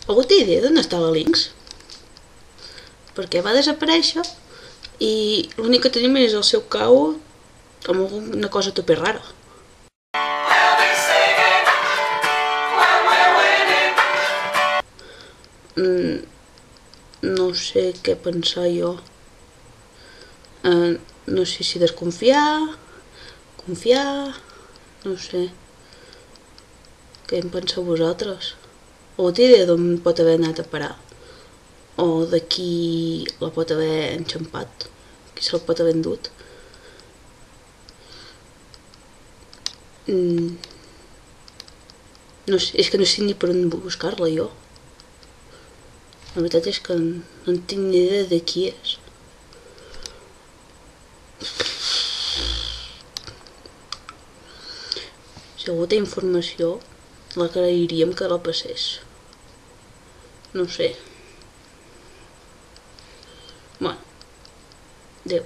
Algú té idea d'on està la Lynx? Perquè va desaparèixer i l'únic que tenim és el seu cau amb alguna cosa tope rara. No sé què pensar jo. No sé si desconfiar, confiar, no sé. Què en penseu vosaltres? O té idea d'on pot haver anat a parar? O de qui la pot haver enxampat? Qui se'l pot haver endut? No sé, és que no sé ni per on buscar-la jo. La veritat és que no en tinc ni idea de qui és. Si algú té informació, l'agrairíem que la passés. No sé. Bueno, adéu.